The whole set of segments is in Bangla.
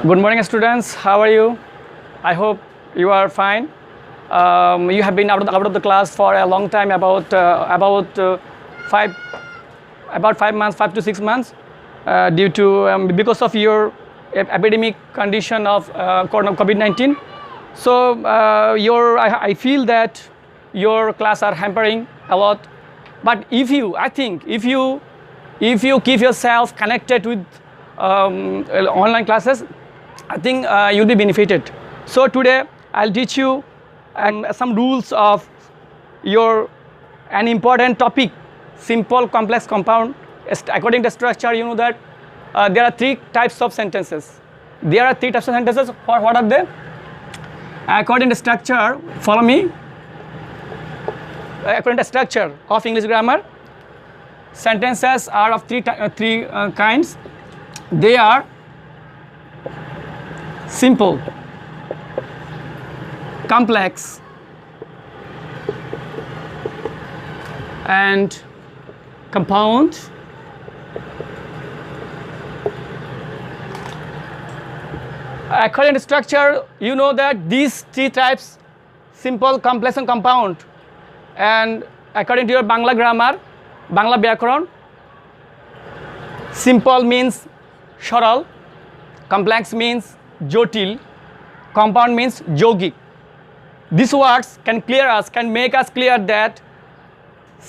Good morning, students. How are you? I hope you are fine. You have been out of the class for a long time, five 5 months, 5 to 6 months, due to because of your epidemic condition of COVID-19. So I feel that your class are hampering a lot. But I think if you keep yourself connected with online classes, I think you'll be benefited. So today I'll teach you some rules of an important topic, simple, complex, compound. According to structure, you know that there are three types of sentences. What are they? According to structure, follow me. According to structure of English grammar, sentences are of three kinds. They are simple, complex, and compound. According to structure, you know that these three types, simple, complex, and compound. And according to your Bangla grammar, Bangla Byakaron, simple means সরল, complex means জটিল, compound means যৌগিক. These words can make us clear that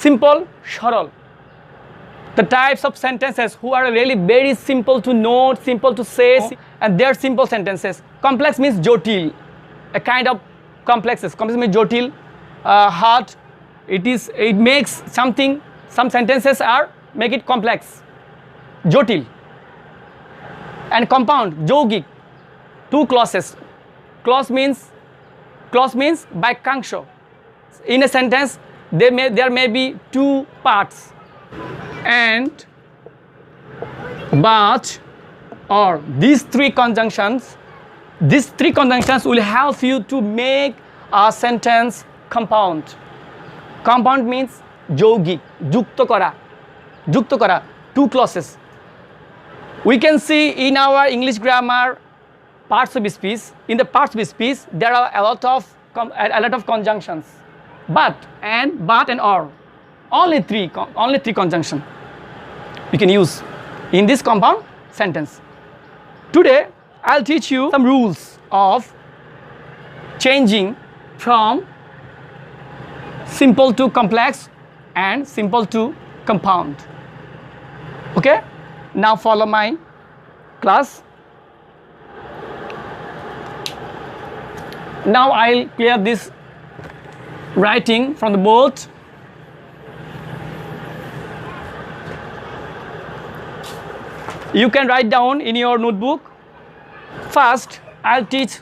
simple, সরল, the types of sentences who are really very simple to note, simple to say, and they are simple sentences. Complex means জটিল, a kind of complexes. Complex means জটিল, hard. It makes some sentences make it complex, জটিল. And compound, যৌগিক, two clauses. Clause means বাক্যাংশ. In a sentence, there may be two parts, and, but, or. These three conjunctions will help you to make a sentence compound. Compound means যৌগিক, যুক্ত করা, two clauses. We can see in our English grammar parts of speech. In the parts of speech, there are a lot of conjunctions. But and or. Only three conjunction you can use in this compound sentence. Today I'll teach you some rules of changing from simple to complex and simple to compound. Okay? Now follow my class. Now I'll clear this writing from the board. You can write down in your notebook. First, I'll teach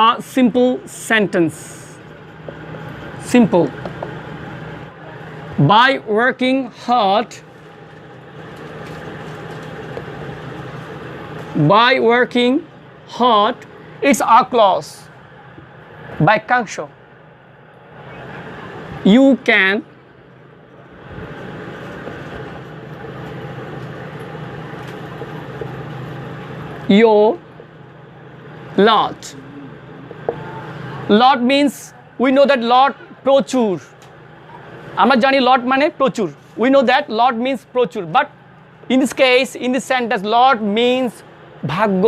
a simple sentence. Simple. By working hard, it's a clause. বাক্যাংশ. You can your lot. Lot means, we know that lot প্রচুর. আমরা জানি lot মানে প্রচুর. We know that lot means প্রচুর. But in this case, in this sentence, lot means ভাগ্য.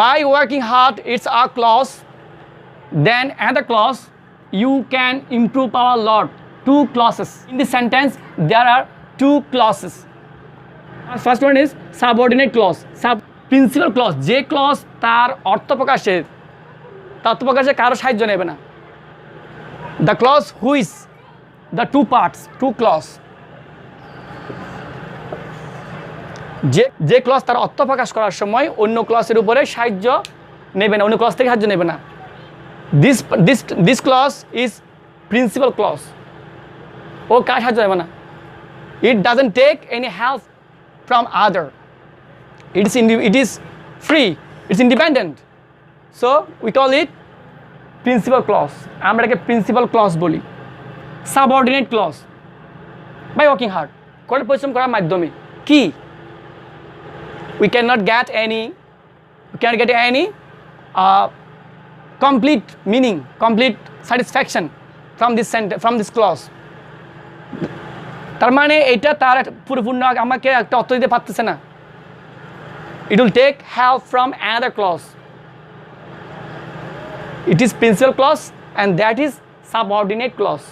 By working hard, it's a clause. Then another clause, you can improve our lot. Two clauses. In this sentence, there are two clauses. First one is subordinate clause. Principal clause. যে clause তার অর্থ প্রকাশে কারো সাহায্য নেবে না. The clause who is the two parts, two clause. যে ক্লজ তার অর্থ প্রকাশ করার সময় অন্য ক্লজের উপরে সাহায্য নেবে না, অন্য ক্লজ থেকে সাহায্য নেবে না. This clause is principal clause. ও কার সাহায্য নেবে না. It doesn't take any help from other. It is free. It's independent. So we call it principal clause. আমরা এটাকে principal clause বলি. Subordinate clause. By working hard. কঠোর পরিশ্রম করার মাধ্যমে কি we cannot get any complete meaning, complete satisfaction from this sentence, from this clause. তার মানে এটা তার পরিপূর্ণ আমাকে একটা অর্থ দিতে পারতেছে না। It will take help from another clause. It is principal clause and that is subordinate clause.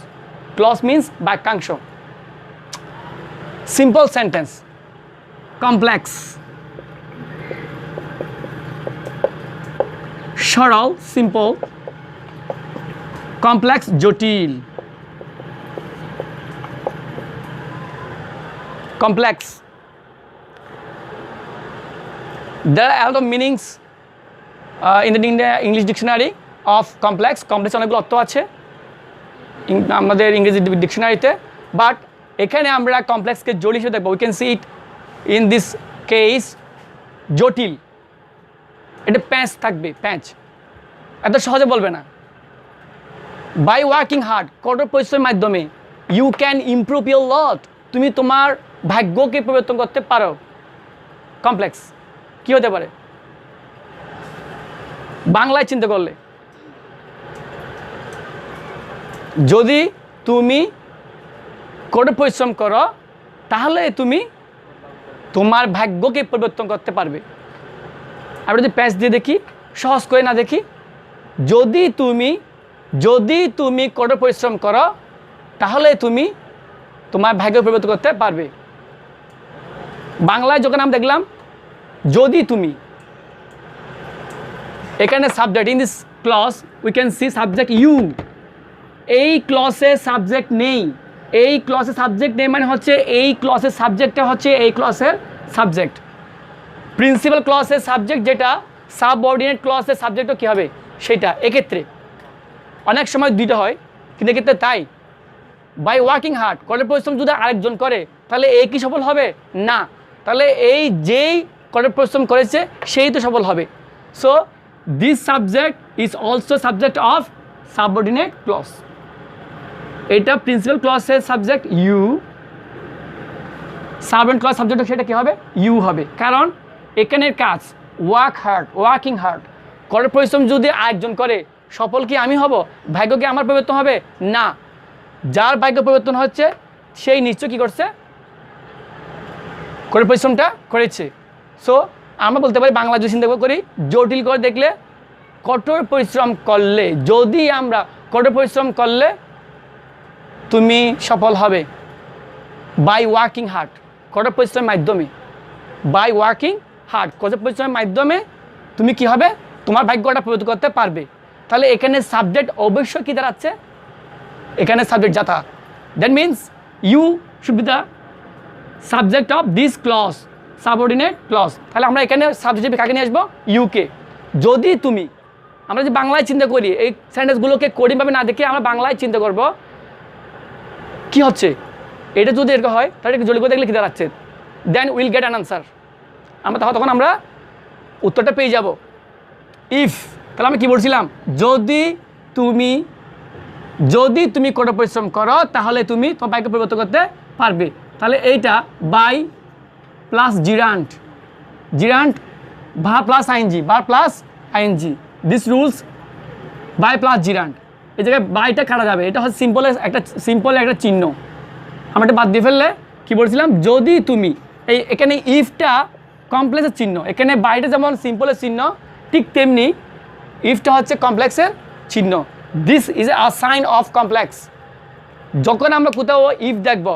Clause means বাক্যাংশ। Simple sentence, complex, সরল simple, complex জটিল, complex. There are a lot of meanings in the English dictionary of complex. Complex অনেকগুলো অর্থ আছে আমাদের ইংরেজি ডিকশনারিতে, বাট এখানে আমরা কমপ্লেক্সকে জটিল হিসেবে দেখবো। We can C it in this case জটিল। এটা প্যাঁচ থাকবে, প্যাঁচ এত সহজে বলবে না। বাই ওয়ার্কিং হার্ড, কঠোর পরিশ্রমের মাধ্যমে, ইউ ক্যান ইমপ্রুভ ইউর লট, তুমি তোমার ভাগ্যকে পরিবর্তন করতে পারো। কমপ্লেক্স কি হতে পারে বাংলায় চিন্তা করলে? যদি তুমি কঠোর পরিশ্রম করো তাহলে তুমি তোমার ভাগ্যকে পরিবর্তন করতে পারবে। আমরা যদি প্যাচ দিয়ে দেখি, সহজ করে না দেখি, যদি তুমি কঠোর পরিশ্রম করো তাহলে তুমি তোমার ভাগ্য পরিবর্তন করতে পারবে। বাংলায় যখন আমরা দেখলাম যদি তুমি, এখানে subject, in this clause we can see subject you. এই ক্লজে সাবজেক্ট নেই, এই ক্লজে সাবজেক্ট নেই মানে হচ্ছে এই ক্লজের সাবজেক্টটা হচ্ছে এই ক্লজের সাবজেক্ট। প্রিন্সিপাল ক্লজের সাবজেক্ট যেটা, সাবঅর্ডিনেট ক্লজের সাবজেক্টও কী হবে সেটা। এক্ষেত্রে অনেক সময় দুইটা হয়, কিন্তু এক্ষেত্রে তাই। বাই ওয়ার্কিং হার্ড, কঠোর পরিশ্রম যদি আরেকজন করে তাহলে এই কি সফল হবে না, তাহলে এই যেই কঠোর পরিশ্রম করেছে সেই তো সফল হবে। So this subject is also subject of subordinate clause. এটা প্রিন্সিপাল ক্লজের subject you, subordinate clause subject সেটা কী হবে ইউ হবে, কারণ এখানের কাজ ওয়ার্কিং হার্ড। কঠোর পরিশ্রম যদি আরেকজন করে সফল কি আমি হব, ভাগ্য কি আমার পরিবর্তন হবে না। যার ভাগ্য পরিবর্তন হচ্ছে সেই নিশ্চয় কী করছে, কঠোর পরিশ্রমটা করেছে। সো আমরা বলতে পারি বাংলা যদি চিন্তা করি জটিল করে দেখলে, কঠোর পরিশ্রম করলে, যদি আমরা কঠোর পরিশ্রম করলে তুমি সফল হবে। বাই ওয়ার্কিং হার্ড, কঠোর পরিশ্রমের মাধ্যমে, বাই ওয়ার্কিং হার্ড, কঠোর পরিশ্রমের মাধ্যমে তুমি কি হবে, তোমার ভাগ্যটা পরিবর্তন করতে পারবে। তাহলে এখানে সাবজেক্ট অবশ্যই কী দাঁড়াচ্ছে, এখানে সাবজেক্ট যাতা, that means you should be the subject of this clause, subordinate clause. তাহলে আমরা এখানে সাবজেক্ট কাকে নিয়ে আসবো, ইউকে। যদি তুমি, আমরা যে বাংলায় চিন্তা করি এই সেন্টেন্সগুলোকে কঠিনভাবে না দেখে আমরা বাংলায় চিন্তা করব কি হচ্ছে, এটা যদি এরকম হয় তাহলে জটিল করে দেখলে কী দাঁড়াচ্ছে, then will get an answer. আমরা তখন আমরা উত্তরটা পেয়ে যাব। ইফ, তাহলে আমি কী বলছিলাম, যদি তুমি কঠোর পরিশ্রম করো তাহলে তুমি তোমার ভাগ্য পরিবর্তন করতে পারবে। তাহলে এইটা বাই প্লাস জিরান্ট ভা প্লাস আইএনজি, বার plus ING, this rules by plus gerund. এই জায়গায় বাইটা কাটা যাবে, এটা হচ্ছে সিম্পল একটা চিহ্ন। আমরা এটা বাদ দিয়ে ফেললে কী বলছিলাম, যদি তুমি, এখানে ইফটা কমপ্লেক্সের চিহ্ন, এখানে বাইটা যেমন সিম্পলের চিহ্ন ঠিক তেমনি ইফটা হচ্ছে কমপ্লেক্সের চিহ্ন। This is a sign of complex. যখন আমরা কোথাও ইফ দেখব,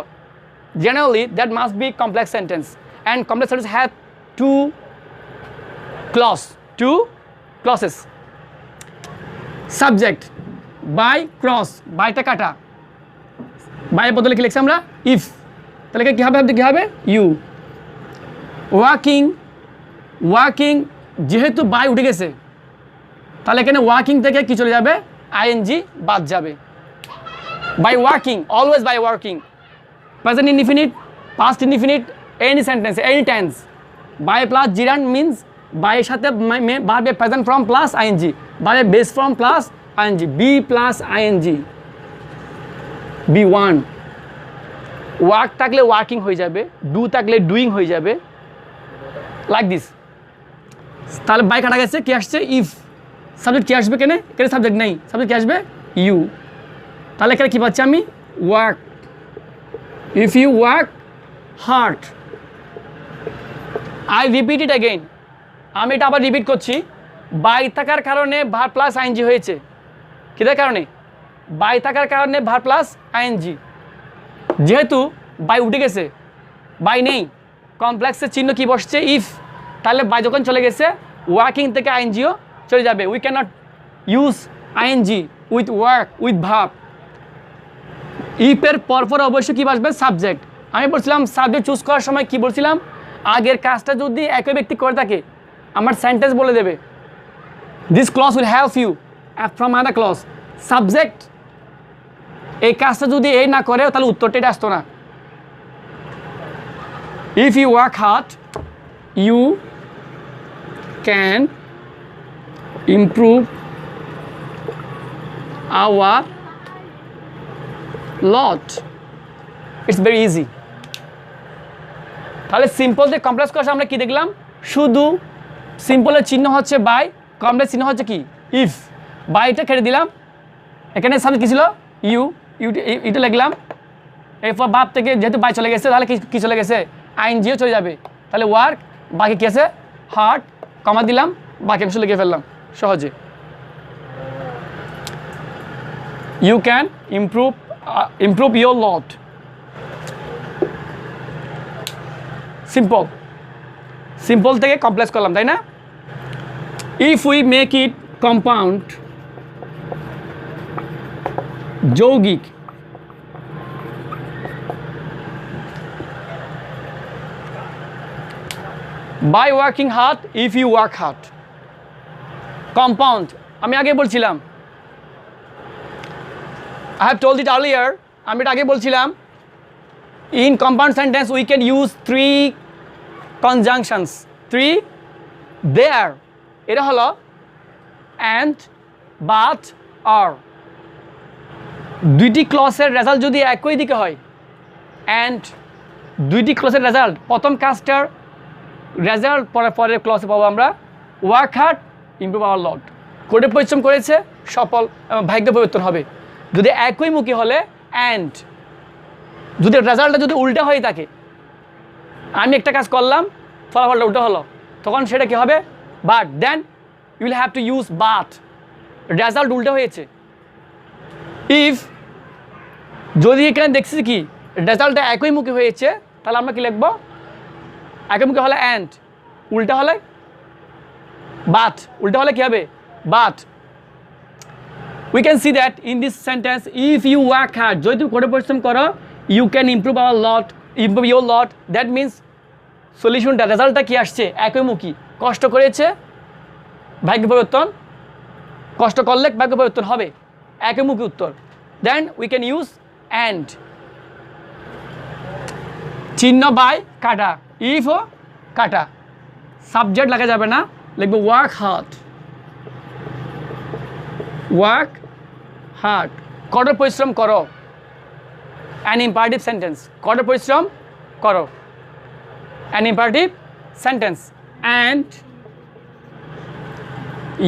generally that must be complex sentence, and complex sentence have two clauses. Subject by cross, বাইটা কাটা, বাইয়ের বদলে কি লিখছি আমরা ইফ, তাহলে কী হবে ইউ। ওয়ার্কিং যেহেতু বাই উঠে গেছে তাহলে এখানে ওয়ার্কিং থেকে কি চলে যাবে, আইএনজি বাদ যাবে। By working, always by working, present indefinite, past indefinite, any sentence, any tense. By plus gerund means বাইয়ের সাথে বাড়বে প্রেজেন্ট ফর্ম প্লাস আইএনজি, বাড়বে base form plus ING, V plus ING, V one. Work থাকলে ওয়ার্কিং হয়ে যাবে, ডু থাকলে ডুইং হয়ে যাবে, লাইক দিস। তাহলে বাই কাটা গেছে, কি আসছে ইফ। সাবজেক্ট কি আসবে, কেন সাবজেক্ট নেই, সাবজেক্ট কি আসবে ইউ। তাহলে এখানে কী পাচ্ছি আমি work, if you work hard. I repeat it again, আমি এটা আবার রিপিট করছি। বাই থাকার কারণে ভার প্লাস আইএনজি হয়েছে, কিসের কারণে, বাই থাকার কারণে ভার প্লাস আইএনজি। যেহেতু বাই উঠে গেছে, বাই নেই, কমপ্লেক্সের চিহ্ন কি বসছে ইফ। তাহলে বাই যখন চলে গেছে ওয়ার্কিং থেকে আইএনজিও চলে যাবে। We can not use ING with work with verb. ইফের পরপর অবশ্যই কী বসবে সাবজেক্ট। আমি বলছিলাম সাবজেক্ট চুজ করার সময় কি বলছিলাম, আগের কাজটা যদি একই ব্যক্তি করে থাকে আমার সেন্টেন্স বলে দেবে this clause will help you from other clause. Subject এই কাজটা যদি এই না করে তাহলে উত্তরটা এটা আসতো না। If you work hard you can improve our lot. It's very easy. তাহলে সিম্পল থেকে কমপ্লেক্স কোর্স আমরা কি দেখলাম, শুধু সিম্পলের চিহ্ন হচ্ছে বাই, কমপ্লেক্স চিহ্ন হচ্ছে কি ইফ। বাইটা কেটে দিলাম, এখানে সামনে কী ছিল ইউ, ইউটা লিখলাম। এরপর ভাব থেকে যেহেতু বাই চলে গেছে তাহলে কি চলে গেছে আইএনজিও চলে যাবে। তাহলে ওয়ার্ক, বাকি কী আছে হার্ড, কমা দিলাম, বাকি অংশ লিখে ফেললাম সহজে। You can improve your lot. Simple থেকে কমপ্লেক্স করলাম, তাই না। If we make it compound যৌগিক, by working hard if you work hard. Compound আমি আগে বলছিলাম, I have told it earlier, আমি এটা আগে বলছিলাম, in compound sentence we can use 3 conjunctions, 3 there, এটা হলো and, but, or। দুইটি ক্লজের রেজাল্ট যদি একই দিকে হয়, and দুইটি ক্লজের রেজাল্ট, প্রথম কাজটার রেজাল্ট পরের ক্লজে পাবো আমরা ওয়ার্ক হার্ড ইমপ্রুভ আওয়ার লট। কোডে পরিশ্রম করেছে সফল ভাগ্য পরিবর্তন হবে। যদি একইমুখী হলে অ্যান্ড, যদি রেজাল্টটা যদি উল্টা হয়ে থাকে, আমি একটা কাজ করলাম ফলাফলটা উল্টো হলো, তখন সেটা কী হবে but. Then you will have to use but, result উল্টো হয়েছে। ইফ যদি এখানে দেখছি কি রেজাল্টটা একইমুখী হয়েছে তাহলে আমরা কী লিখব, একইমুখী হলে অ্যান্ড, উল্টা হলে বাট, উল্টা হলে কী হবে but. We can see that in this sentence, if you work hard, যদি তুমি কঠোর পরিশ্রম করো, you can improve our lot, improve your lot. That means সলিউশনটা, রেজাল্টটা কি আসছে একইমুখী। কষ্ট করেছে ভাগ্য পরিবর্তন, কষ্ট করলে ভাগ্য পরিবর্তন হবে, একইমুখী উত্তর। Then we can use and, চিহ্ন বাই কাটা, if ও কাটা, সাবজেক্ট লাগা যাবে না, লিখবো ওয়ার্ক হার্ড, ওয়ার্ক হার্ড, কঠোর পরিশ্রম করো। অ্যান ইম্পারেটিভ সেন্টেন্স, কঠোর পরিশ্রম করো, an imperative sentence. And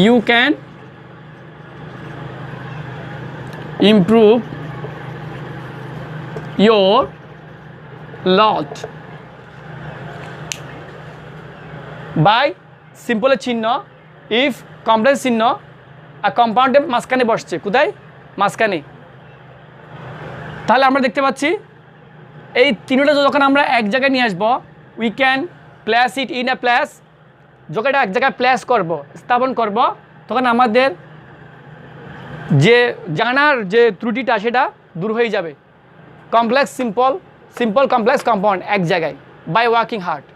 you can improve your lot by সিম্পলের চিহ্ন ইফ, কমপ্লেক্স চিহ্ন, আর কম্পাউন্ডের মাঝখানে বসছে, কোথায় মাঝখানে। তাহলে আমরা দেখতে পাচ্ছি এই তিনটা যখন আমরা এক জায়গায় নিয়ে আসবো, we can place it in a place. যখন এটা এক জায়গায় প্লেস করব, স্থাপন করব, তখন আমাদের যে জানার যে ত্রুটিটা সেটা দূর হয়ে যাবে। Complex simple, simple complex compound এক জায়গায় বাই ওয়ার্কিং হার্ড।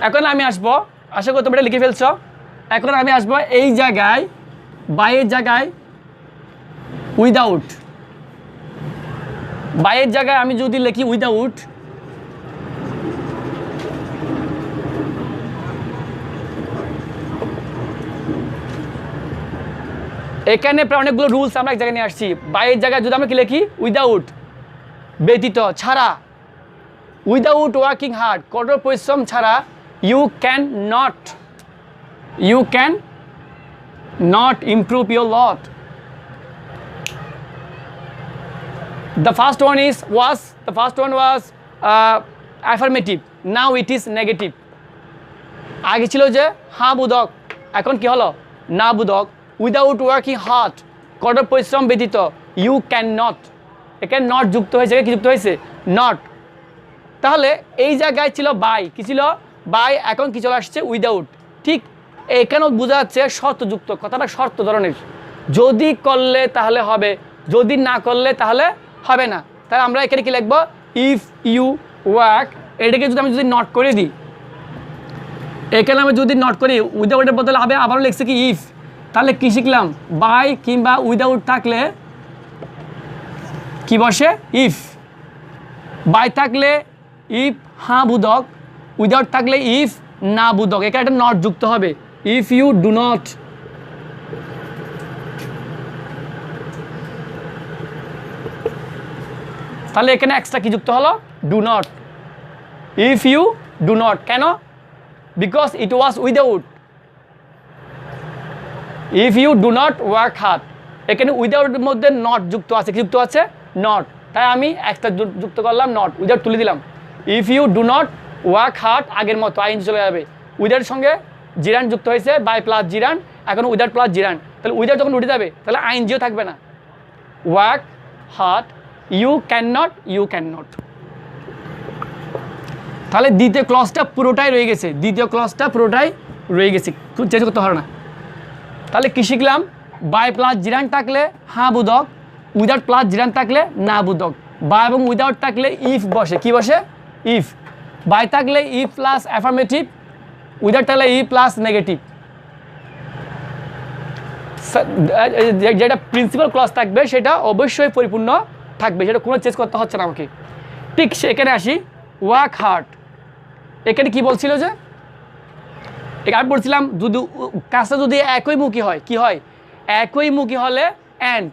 এখন আমি আসবো, আশা করি তোমরা এটা লিখে ফেলছো। এখন আমি আসবো এই জায়গায়, বাইয়ের জায়গায় উইদাউট, বাইয়ের জায়গায় আমি যদি লিখি উইদাউট, এখানে প্রায় অনেকগুলো রুলস আমরা এক জায়গায় নিয়ে আসছি। বাইয়ের জায়গায় যদি আমরা কি লিখি উইদাউট, ব্যতীত, ছাড়া, উইদাউট ওয়ার্কিং হার্ড, কঠোর পরিশ্রম ছাড়া you can not improve your lot. The first one was affirmative, now it is negative. আগে ছিল যে হ্যাঁ বোধক, এখন কি হলো না বোধক। উইদাউট ওয়ার্কিং হার্ড, কঠোর পরিশ্রম ব্যতীত ইউ ক্যান নট, এখানে নট যুক্ত হয়েছে, কি যুক্ত হয়েছে নট। তাহলে এই জায়গায় ছিল বাই, কি ছিল বাই, এখন কি চলে আসছে উইদাউট। ঠিক এখানেও বোঝা যাচ্ছে শর্তযুক্ত, কথাটা শর্ত ধরনের, যদি করলে তাহলে হবে, যদি না করলে তাহলে হবে না। তাহলে আমরা এখানে কি লিখবো, ইফ ইউ ওয়ার্ক, এটাকে যদি আমি যদি নট করে দিই, এখানে আমি যদি নট করি উইদাউটের বদলে হবে, আবারও লিখছি কি ইফ, তাহলে কি শিখলাম বাই কিংবা উইদাউট থাকলে কি বসে ইফ, বাই থাকলে ইফ হ্যাঁ বোধক, উইদাউট থাকলে ইফ না বোধক, এখানে একটা নট যুক্ত হবে, ইফ ইউ ডু নট। তাহলে এখানে এক্সট্রা কি যুক্ত হলো do not, if you do not, কেন because it was without. If you do not work hard, এখানে উইদাউটের মধ্যে নট যুক্ত আছে, কি যুক্ত আছে নট, তাই আমি এক্সট্রা যুক্ত করলাম নট, উইদাউট তুলে দিলাম। If you do not work hard, আগের মতো আইন চলে যাবে, উইদাউটের সঙ্গে জিরান যুক্ত হয়েছে, বাই প্লাস জিরান, এখন উইদাউট প্লাস জিরান, তাহলে উইদাউট যখন উঠে যাবে তাহলে আইন জিও থাকবে না, work hard you can not. তাহলে দ্বিতীয় ক্লজটা পুরোটাই রয়ে গেছে, চেঞ্জ করতে হবে না। তাহলে কি শিখলাম, বাই প্লাস জিরান থাকলে হ্যাঁ বোধক, উইদাউট প্লাস জিরান থাকলে না বোধক, বাই এবং উইদাউট থাকলে ইফ বসে, কি বসে ইফ, বাই থাকলে ইফ প্লাস অ্যাফার্মেটিভ, উইদাউট থাকলে ই প্লাস নেগেটিভ। যেটা প্রিন্সিপাল ক্লজ থাকবে সেটা অবশ্যই পরিপূর্ণ থাকবে, সেটা কোনো চেঞ্জ করতে হচ্ছে না আমাকে। ঠিক সেখানে আসি, ওয়ার্ক হার্ড, এখানে কি বলছিল যে আমি বলছিলাম যদি কাজটা যদি একইমুখী হয়, কি হয় একইমুখী হলে অ্যান্ড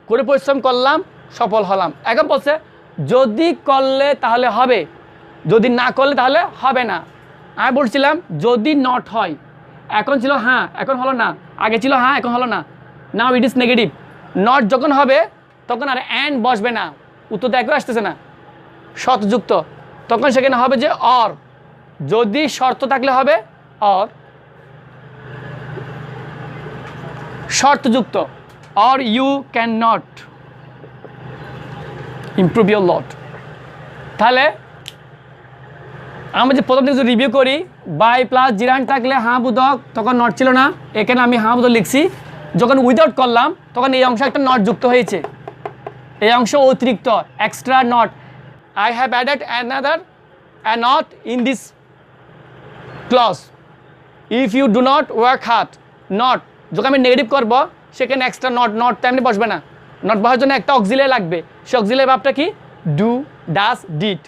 করে পরিশ্রম করলাম সফল হলাম। এখন বলছে যদি করলে তাহলে হবে, যদি না করলে তাহলে হবে না। আমি বলছিলাম যদি নট হয়, এখন ছিল হ্যাঁ এখন হলো না, আগে ছিল হ্যাঁ এখন হলো না, নাও ইট ইজ নেগেটিভ। নট যখন হবে তখন আর অ্যান্ড বসবে না, উত্তর তো একই আসতেছে না, শর্তযুক্ত, তখন সেখানে হবে যে অর, যদি শর্ত থাকলে হবে অর, শর্তযুক্ত, or you can not improve your lot. তাহলে আমরা যে প্রথম থেকে রিভিউ করি, বাই প্লাস জিরান থাকলে হ্যাঁ বোধক, তখন নট ছিল না, এখানে আমি হ্যাঁ বোধক লিখছি। যখন উইদাউট করলাম তখন এই অংশ একটা নট যুক্ত হয়েছে, এই অংশ অতিরিক্ত extra not, I have added another a not in this clause, if you do not work hard, not যখন আমি নেগেটিভ করবো সেখানে এক্সট্রা নট তেমনি বসবে না, নট বসার জন্য একটা অক্সিলারি লাগবে, সে অক্সিলারি ভাবটা কি ডু, ডাস, ডিড।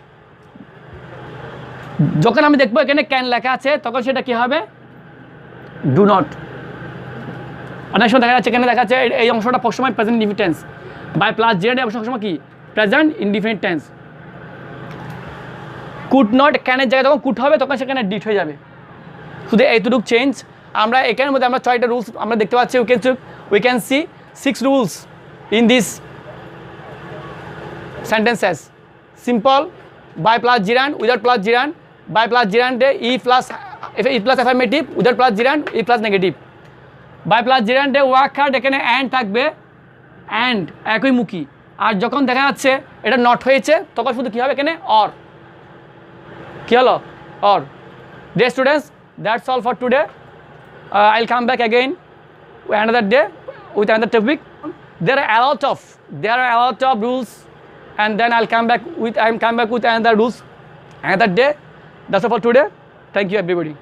যখন আমি দেখবো এখানে ক্যান লেখা আছে তখন সেটা কি হবে ডু নট। অনেক সময় দেখা যাচ্ছে এখানে দেখা যাচ্ছে এই অংশটা সবসময় present indefinite tense, by plus Z অংশ সবসময় কি present indefinite tense. Could not ক্যানের জায়গায় যখন কুড হবে তখন সেখানে ডিট হয়ে যাবে, শুধু এইটুকু চেঞ্জ। আমরা এখানের মধ্যে আমরা 6টা রুলস আমরা দেখতে পাচ্ছি, we can C 6 rules in this sentences. Simple, by plus gerund, without plus gerund, by plus gerund e plus affirmative, without plus gerund e plus negative. By plus gerund work hard, এখানে and থাকবে, and একইমুখী, আর যখন দেখা যাচ্ছে এটা নট হয়েছে তখন শুধু কী হবে এখানে অর, কী হলো or. Dear students, that's all for today. I'll come back again another day with another topic. There are a lot of rules, and then I'll come back with another rules another day. That's all for today. Thank you everybody.